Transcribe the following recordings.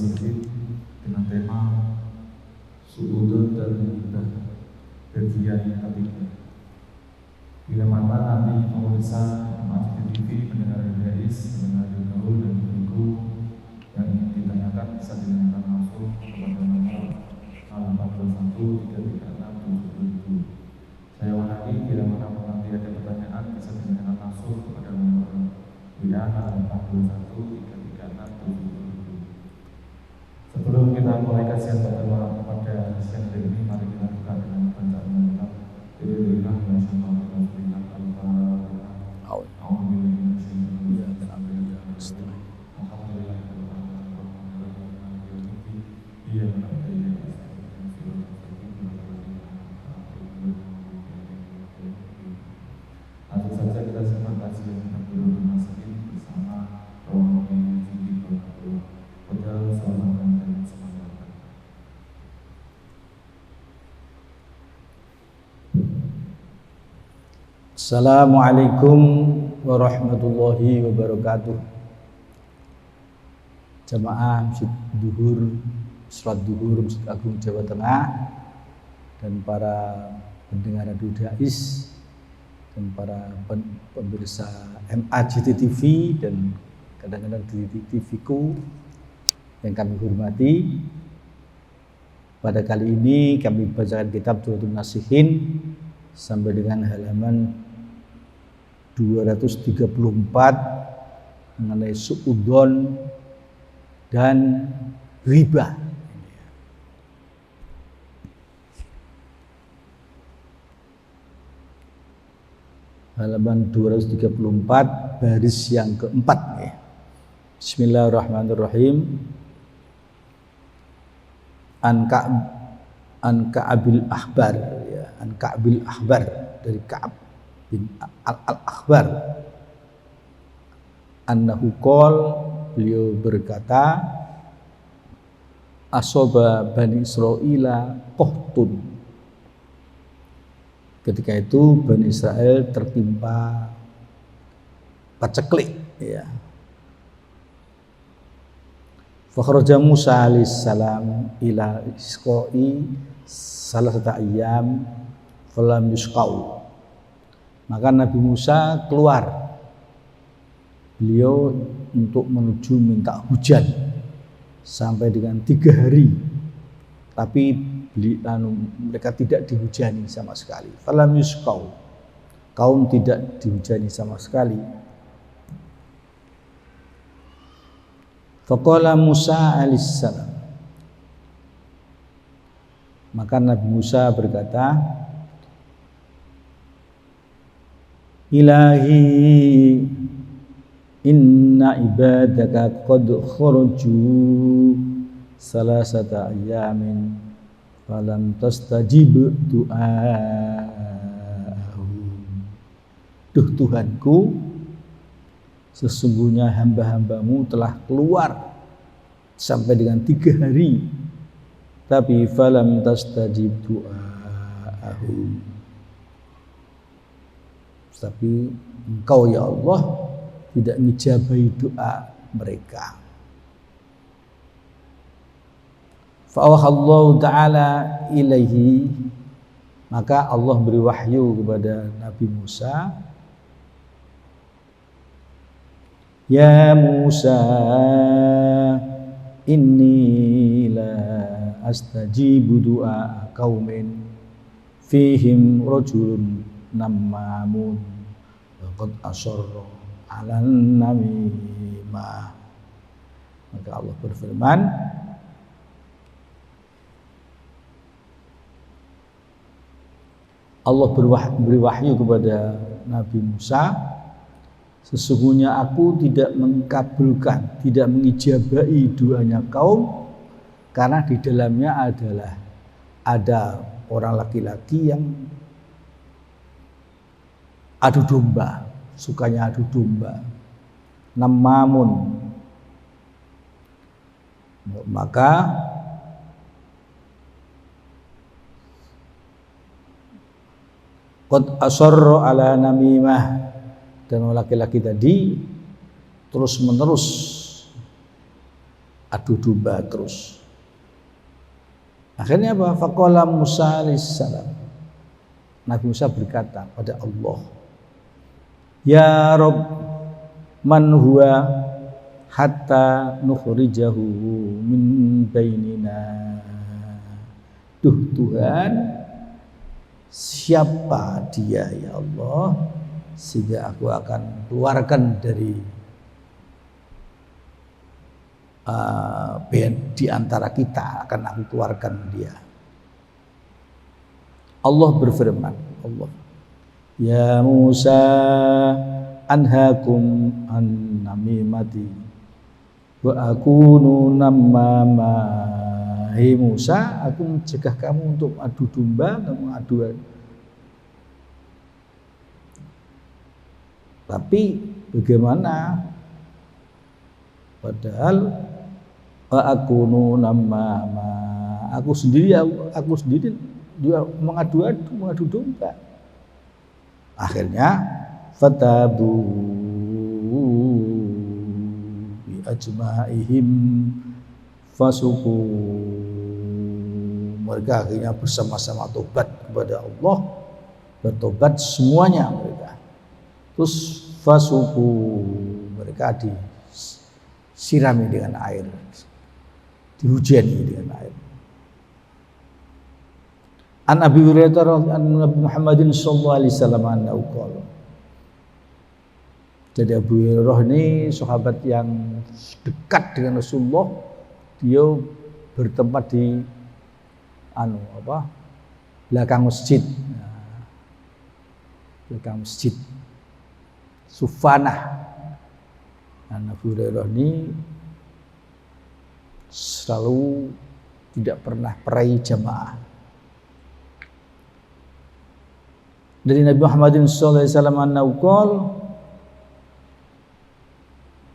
Nasihin dengan tema Suudun dan Ibadah bagian ketiga. Bila mana nanti pemirsa Majid TV, pendengar RDIS, pendengar Gaul dan Ibu yang ingin ditanyakan bisa ditanyakan langsung kepada nomor 041 336 777. Saya ulangi, bila mana nanti ada pertanyaan bisa ditanyakan langsung kepada nomor WA 041 336 777. Sebelum kita mulai kajian pertama pada siang hari ini, mari kita buka dengan bacaan mengucap Alhamdulillah langsung saja kita simak kajian Abdul Nasihin bersama Romo Tinggi Bapak Padahal selamat dan semangat. Assalamualaikum warahmatullahi wabarakatuh. Jamaah Masjid Duhur, Sholat Duhur Masjid Agung Jawa Tengah, dan para pendengar Radio Dais dan para pemirsa MAJT TV dan kadang-kadang di TV-ku yang kami hormati. Pada kali ini kami bacakan kitab Abdul Nasihin sampai dengan halaman 234 mengenai suudzon dan riba. Halaman 234 baris yang keempat ya. Bismillahirrahmanirrahim. An Ka'bil Ahbar ya, An Ka'bil Ahbar dari Ka'ab bin Al-Akhbar. Annahu qol, beliau berkata, asoba Bani Israila qohtun. Ketika itu Bani Israel tertimpa paceklik ya. Fakhraja Musa alaihissalam ila isqai salasata ayyam falam yusqau. Maka Nabi Musa keluar, beliau untuk menuju minta hujan sampai dengan 3 hari, tapi mereka tidak dihujani sama sekali. Falam yusqau, kaum tidak dihujani sama sekali. Faqala Musa alaihissalam, maka Nabi Musa berkata, Ilahi inna ibadaka qad kharaju salasata ayamin falam tastajib du'ahum. Duh Tuhanku, sesungguhnya hamba-hambamu telah keluar sampai dengan 3 hari, tapi falam tastajib du'ahum, tapi Engkau ya Allah tidak mengijabahi doa mereka. Fa'awahallahu ta'ala ilaihi, maka Allah beri wahyu kepada Nabi Musa, Ya Musa, inni la astajibu du'a qaumin fihim rajulun nammamun qad asarra 'alan namimah. Maka Allah berfirman, Allah beri wahyu kepada Nabi Musa, sesungguhnya aku tidak mengkabulkan, tidak mengijabahi doanya kaum, karena di dalamnya ada orang laki-laki yang adu domba, sukanya adu domba, namamun. Maka qad asarra ala namimah, dan laki-laki tadi terus menerus adu domba terus. Akhirnya apa? Faqala Musa alaihissalam. Nabi Musa berkata pada Allah, Ya Rabb, man huwa hatta nukhrijahu min bainina. Duh Tuhan, siapa dia ya Allah, sehingga aku akan keluarkan dari di antara kita, akan aku keluarkan dia. Allah berfirman, Allah, Ya Musa, anhakum an namimati wa akunu namama. Hei Musa, aku mencegah kamu untuk adu domba, kamu adu. Tapi bagaimana? Padahal wa akunu namama, aku sendiri juga mengadu domba. Akhirnya fatabu bi ajma'ihim fasuku, mereka akhirnya bersama-sama tobat kepada Allah, bertobat semuanya mereka. Terus fasuku, mereka disirami dengan air, dihujani dengan air. An Abi Hurairah an Nabi Muhammadin sallallahu alaihi wasallam annahu qala. Jadi Abu Hurairah ini sahabat yang dekat dengan Rasulullah. Dia bertempat di belakang masjid. Belakang masjid Sufanah. Dan Abu Hurairah ini selalu tidak pernah peraih jamaah. Dari Nabi Muhammadin sallallahu alaihi wasallam annahu qala,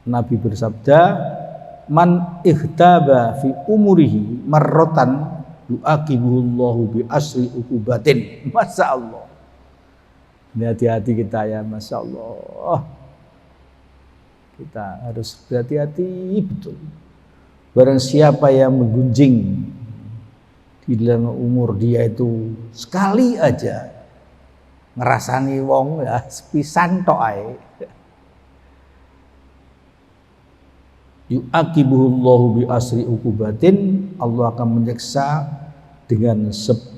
Nabi bersabda, man ihtaba fi umurihi marratan yu'aqibuhullahu bi asri uqubatin. Masya Allah. Ini hati-hati kita ya, Masya Allah. Kita harus berhati-hati betul. Barang siapa yang menggunjing di dalam umur dia itu sekali aja, ngerasani wong ya sepisan tok ae, yu'aqibuhullahu bi asri uqubatin, Allah akan menyiksa dengan 10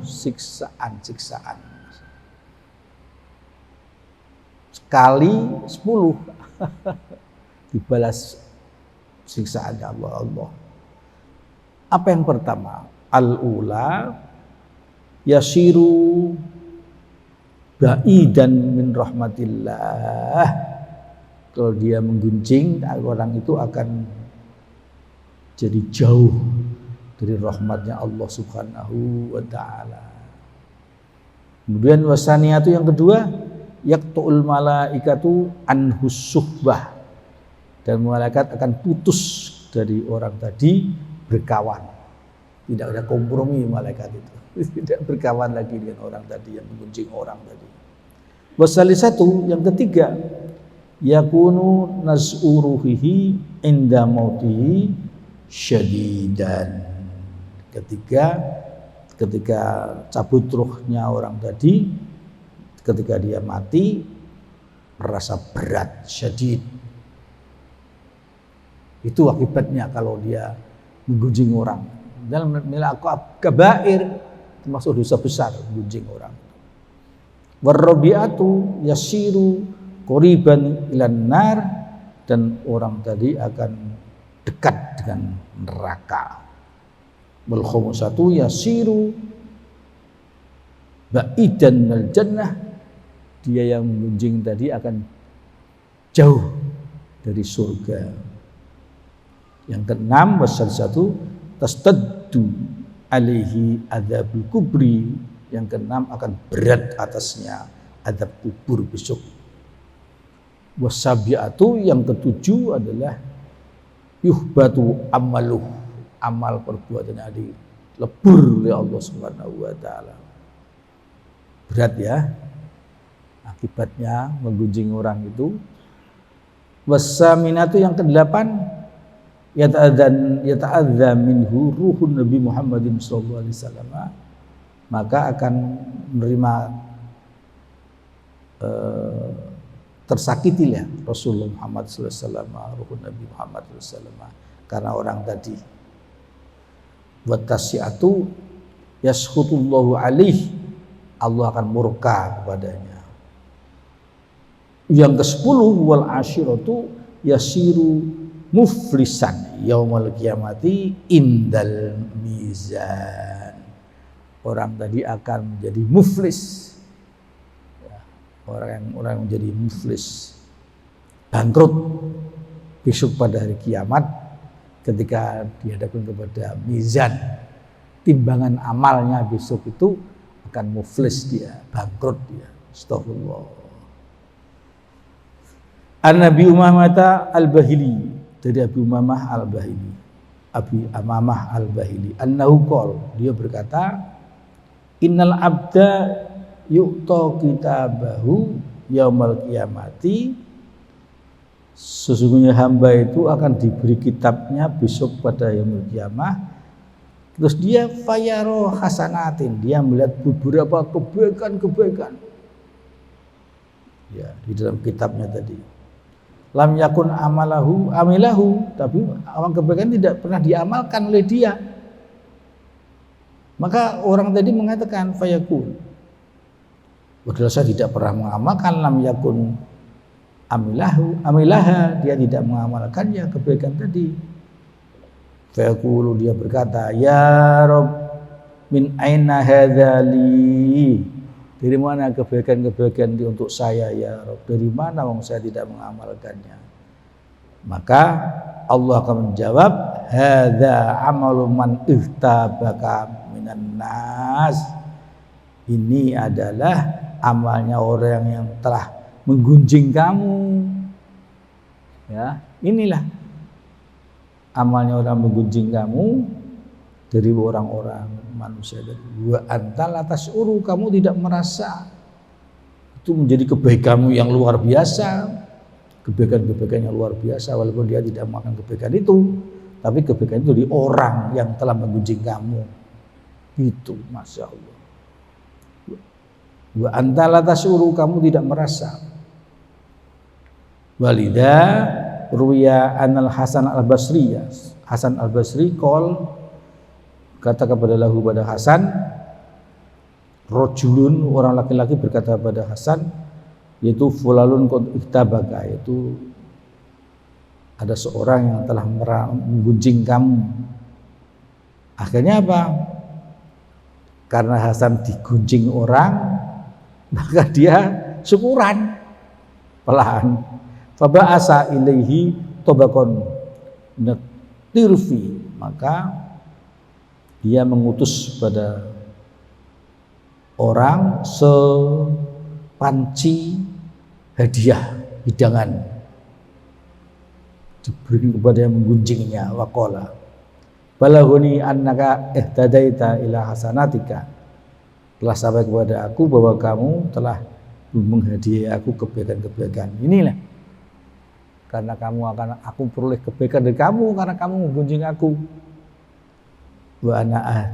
siksaan. Sekali 10 dibalas siksaan Allah. Apa yang pertama? Al-ula yasiru ba'idan min rahmatillah. Kalau dia menggunjing, orang itu akan jadi jauh dari rahmatnya Allah Subhanahu wa ta'ala. Kemudian wasaniyatu yang kedua, yaqtu'ul malaikatu anhus suhbah, dan malaikat akan putus dari orang tadi, berkawan. Tidak ada kompromi malaikat itu. Tidak berkawan lagi dengan orang tadi yang menggunjing orang tadi. Wasalisatu yang ketiga, yakunu nas'uruhihi inda mautihi syadidan. Ketika cabut ruhnya orang tadi, ketika dia mati, merasa berat, syadid. Itu akibatnya kalau dia menggunjing orang. Dalam melakukan kabair, termasuk dosa besar menggunjing orang. Warrabi'atu yasiru qoriban ilan nar, dan orang tadi akan dekat dengan neraka. Wal khumusatu yasiru ba'idan minal jannah, dia yang menggunjing tadi akan jauh dari surga. Yang keenam, wasalisatu tastaddu alaihi adzabul kubri, yang keenam akan berat atasnya azab kubur besok. Wasabiatu yang ketujuh adalah yuhbatu amaluh, amal perbuatannya dilebur oleh Allah Subhanahu wa taala. Berat ya akibatnya menggunjing orang itu. Wasaminatu yang kedelapan yata'adza minhu ruhun Nabi Muhammadin sallallahu alaihi wasallam, maka akan menerima tersakitilah Rasulullah Muhammad sallallahu alaihi wasallam, ruhun Nabi Muhammad sallallahu alaihi wasallam, karena orang tadi. Wa tasyatu yaskhutullahu alaihi, Allah akan murka kepadanya. Yang ke-10 wal asyiratu yasiru muflisan yaumal qiyamati indal mizan. Orang tadi akan menjadi muflis. Ya, orang yang menjadi muflis, bangkrut besok pada hari kiamat ketika dihadapkan kepada mizan, timbangan amalnya besok itu akan muflis dia, bangkrut dia. Astagfirullah. An-Nabi Umamah al-Bahili, dari Abu Umamah al-Bahili, Abi Amamah al-Bahili, annahu qol, dia berkata, innal abda yu'ta kitabahu yaumal qiyamati, sesungguhnya hamba itu akan diberi kitabnya besok pada yaumul qiyamah. Terus dia fayaro hasanatin, dia melihat beberapa kebaikan-kebaikan ya di dalam kitabnya tadi. Lam yakun amilahu, tapi amal kebaikan tidak pernah diamalkan oleh dia. Maka orang tadi mengatakan fayakun, padahal saya tidak pernah mengamalkan. Lam yakun amilaha, dia tidak mengamalkannya kebaikan tadi. Fayakulu, dia berkata, ya Rabb, min aina hadzali, dari mana kebaikan-kebaikan untuk saya ya Rabb? Dari mana wong saya tidak mengamalkannya? Maka Allah akan menjawab, hadza amalu man ihtabaka minan nas. Ini adalah amalnya orang yang telah menggunjing kamu. Ya, inilah amalnya orang menggunjing kamu dari orang-orang manusia. Wa antal atas uru, kamu tidak merasa itu menjadi kebaikanmu yang luar biasa, kebaikan-kebaikan yang luar biasa, walaupun dia tidak melakukan kebaikan itu, tapi kebaikan itu di orang yang telah menggunjing kamu. Itu, masya Allah. Wa antal atas uru, kamu tidak merasa. Walida ruya anal Hasan al-Basri, Hasan al-Basri qol, kata kepada lahu pada Hasan, rojulun, orang laki-laki berkata pada Hasan, yaitu fulalun qad ihtabaka, yaitu ada seorang yang telah menggunjing kamu. Akhirnya apa? Karena Hasan digunjing orang, maka dia syukuran pelan. Faba'asa ilaihi tobakon natirfi, maka dia mengutus pada orang sepanci hadiah, hidangan, diberikan kepada yang menggunjingnya. Waqala balahuni annaka ihtadaita ila hasanatika, telah sampai kepada aku bahwa kamu telah menghadiahi aku kebaikan-kebaikan. Inilah karena aku peroleh kebaikan dari kamu, karena kamu menggunjing aku. Wa ana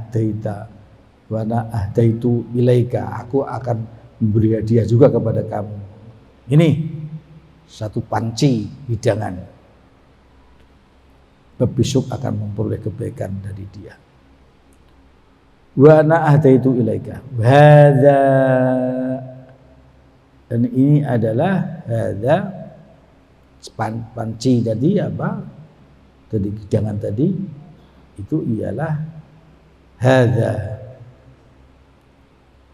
ahdaitu ilaika, aku akan memberi hadiah juga kepada kamu. Ini satu panci hidangan, besok akan memperoleh kebaikan dari dia. Wa ana ahdaitu ilaika hadza, dan ini adalah hadza panci tadi, apa tadi hidangan tadi itu ialah hadza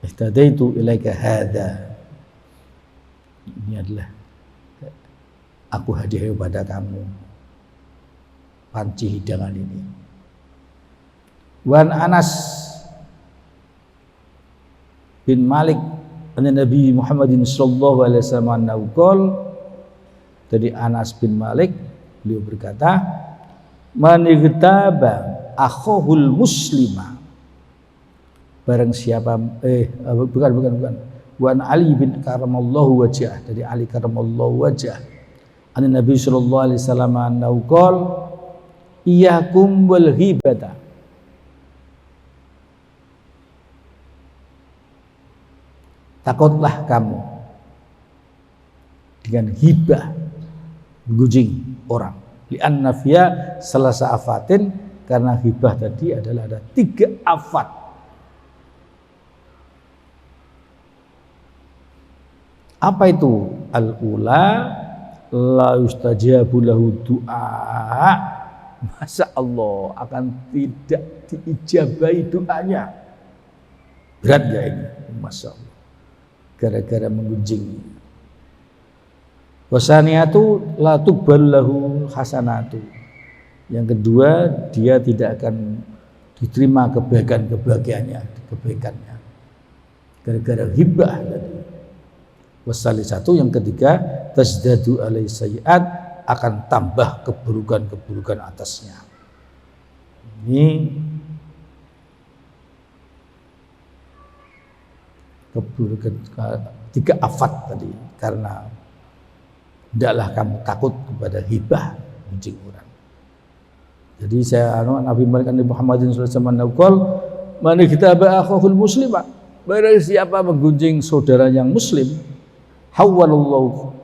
ihtadaitu ilaika hadza, ini adalah aku hadiah kepada kamu panci hidangan ini. Wan Anas bin Malik an Nabi Muhammadin sallallahu alaihi wasallam naqol, dari Anas bin Malik beliau berkata, man igtaba akhahul muslima, barang siapa bukan Wan Ali bin karamallahu wajah, dari Ali karamallahu wajah an Nabi sallallahu alaihi wasallam naqol, Iyyakum wal ghibata. Takutlah kamu dengan hibah, menggunjing orang. Li'anna fiya salasa afatin, karena hibah tadi adalah ada 3 afat. Apa itu? Al-ula la yustajabu lahu du'a. Masa Allah akan tidak diijabahi doanya. Berat gak ini? Masya Allah. Gara-gara menggunjing. Wasaniyatu la tuqbal lahu hasanatu. Yang kedua, dia tidak akan diterima kebaikannya. Gara-gara hibah tadi. Wasalisatu, yang ketiga, tazdadu alai sayyi'at, akan tambah keburukan-keburukan atasnya. Ini keburukan 3 afat tadi, karena hendaklah kamu takut kepada hibah, gunjing orang. Jadi Nabi Muhammad SAW, man kitaba akhul muslimah, barang siapa menggunjing saudara yang muslim, hawwalallahu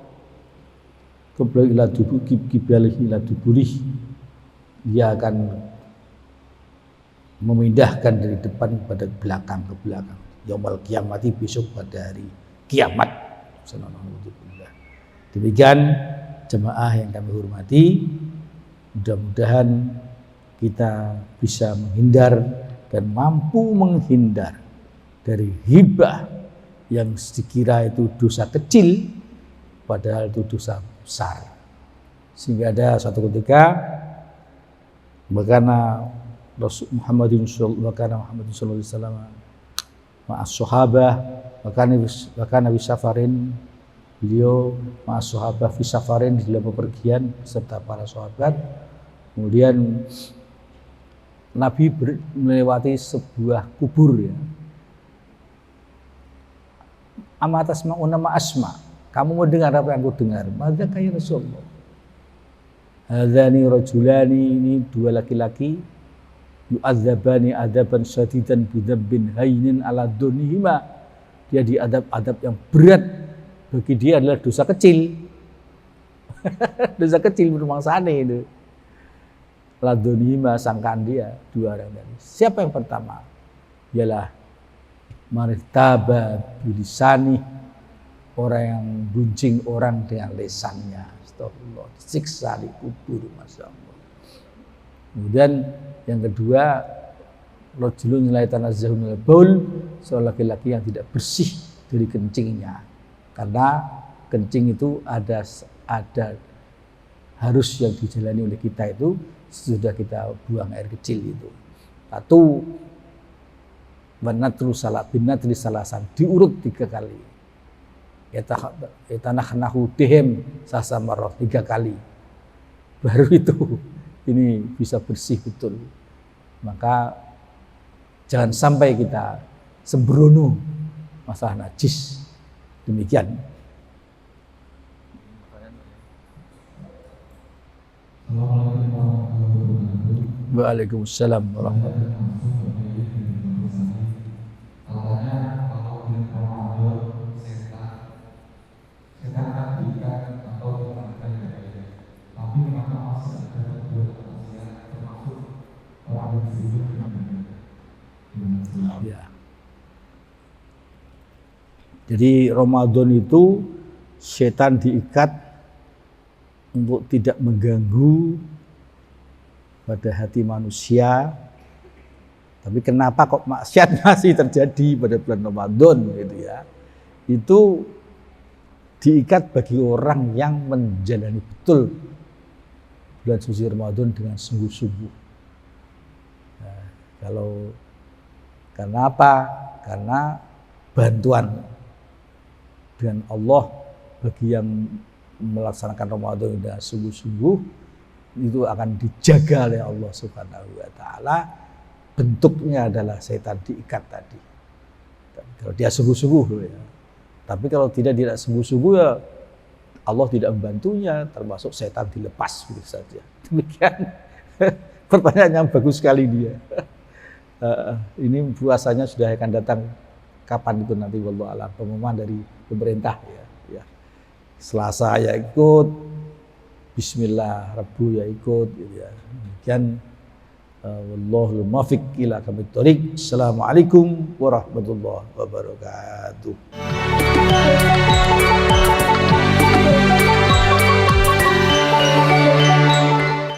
qabla ila kibalihi ila duburihi, dia akan memindahkan dari depan pada belakang ke belakang. Yaumul kiamati, besok pada hari kiamat. Demikian jemaah yang kami hormati, mudah-mudahan kita bisa menghindar dan mampu menghindar dari hibah yang dikira itu dosa kecil, padahal itu dosa besar. Sehingga ada suatu ketika Makana Muhammadin sallallahu alaihi wasallam ma'as sahabah, makana bisafarin, beliau ma'as sahabah fi safarin, di dalam bepergian beserta para sahabat. Kemudian Nabi melewati sebuah kubur, ya. Amatas ma'una ma'asma, kamu mau dengar apa yang aku dengar? Maka kayak Rasulullah, hadzani rajulani, ini 2 laki-laki, yu'adzabani adaban syadidan bidabbin haynin ala dunihima, dia diadab-adab yang berat, bagi dia adalah dosa kecil. Dosa kecil bermaksane itu. Ala dunihima, sangkaan dia 2 orang tadi. Siapa yang pertama? Ialah martaba bilisani, orang yang gunjing orang dengan lesannya. Astagfirullah, disiksa di kubur, masya Allah. Kemudian yang kedua, rajulun la yatanazzahu minal baul, seorang laki-laki yang tidak bersih dari kencingnya. Karena kencing itu ada harus yang dijalani oleh kita itu sudah kita buang air kecil itu. Satu, wanatru salat binatri salasan, diurut 3 kali. Yatanahnahu dihem sasamarah 3 kali. Baru itu ini bisa bersih betul. Maka jangan sampai kita sembrono masalah najis. Demikian. Waalaikumsalam warahmatullahi wabarakatuh. Ya. Jadi Ramadan itu setan diikat untuk tidak mengganggu pada hati manusia. Tapi kenapa kok maksiat masih terjadi pada bulan Ramadan gitu ya? Itu diikat bagi orang yang menjalani betul bulan suci Ramadan dengan sungguh-sungguh. Nah, karena apa? Karena bantuan dengan Allah bagi yang melaksanakan Ramadan dengan sungguh-sungguh itu akan dijaga oleh Allah Subhanahu wa taala. Bentuknya adalah setan diikat tadi. Kalau dia sungguh-sungguh ya. Tapi kalau tidak sungguh-sungguh ya Allah tidak membantunya, termasuk setan dilepas begitu saja. Demikian Pertanyaan yang bagus sekali dia. Ini puasanya sudah akan datang kapan itu nanti, wallahu a'lam. Pengumuman dari pemerintah ya. Selasa ya ikut, Bismillah, Rabu ya ikut gitu ya. Demikian wallahul muwaffiq ila aqwamit thoriq. Assalamualaikum warahmatullahi wabarakatuh.